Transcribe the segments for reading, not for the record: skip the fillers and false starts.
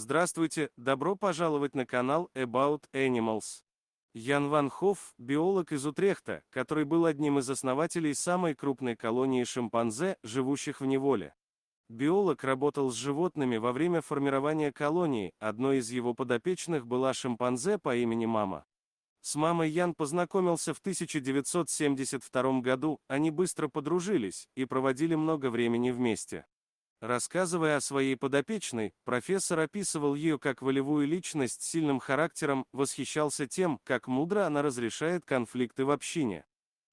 Здравствуйте, добро пожаловать на канал About Animals. Ян Ван Хофф – биолог из Утрехта, который был одним из основателей самой крупной колонии шимпанзе, живущих в неволе. Биолог работал с животными во время формирования колонии, одной из его подопечных была шимпанзе по имени Мама. С мамой Ян познакомился в 1972 году, они быстро подружились и проводили много времени вместе. Рассказывая о своей подопечной, профессор описывал ее как волевую личность с сильным характером, восхищался тем, как мудро она разрешает конфликты в общине.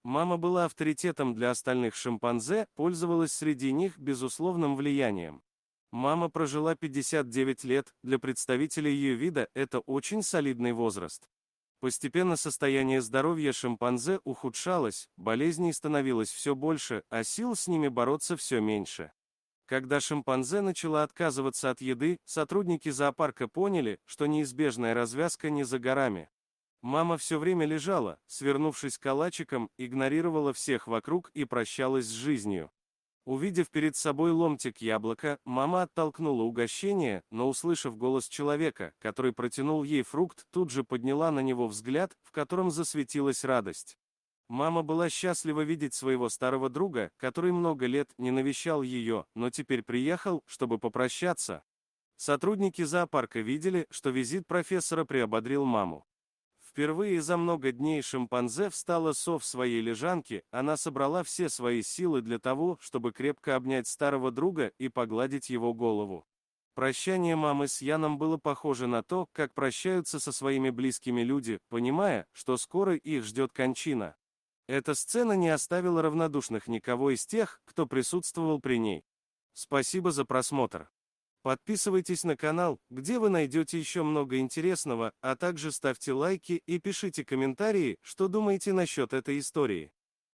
Мама была авторитетом для остальных шимпанзе, пользовалась среди них безусловным влиянием. Мама прожила 59 лет, для представителей ее вида это очень солидный возраст. Постепенно состояние здоровья шимпанзе ухудшалось, болезней становилось все больше, а сил с ними бороться все меньше. Когда шимпанзе начала отказываться от еды, сотрудники зоопарка поняли, что неизбежная развязка не за горами. Мама все время лежала, свернувшись калачиком, игнорировала всех вокруг и прощалась с жизнью. Увидев перед собой ломтик яблока, мама оттолкнула угощение, но, услышав голос человека, который протянул ей фрукт, тут же подняла на него взгляд, в котором засветилась радость. Мама была счастлива видеть своего старого друга, который много лет не навещал ее, но теперь приехал, чтобы попрощаться. Сотрудники зоопарка видели, что визит профессора приободрил маму. Впервые за много дней шимпанзе встала в своей лежанке, она собрала все свои силы для того, чтобы крепко обнять старого друга и погладить его голову. Прощание мамы с Яном было похоже на то, как прощаются со своими близкими люди, понимая, что скоро их ждет кончина. Эта сцена не оставила равнодушных никого из тех, кто присутствовал при ней. Спасибо за просмотр. Подписывайтесь на канал, где вы найдете еще много интересного, а также ставьте лайки и пишите комментарии, что думаете насчет этой истории.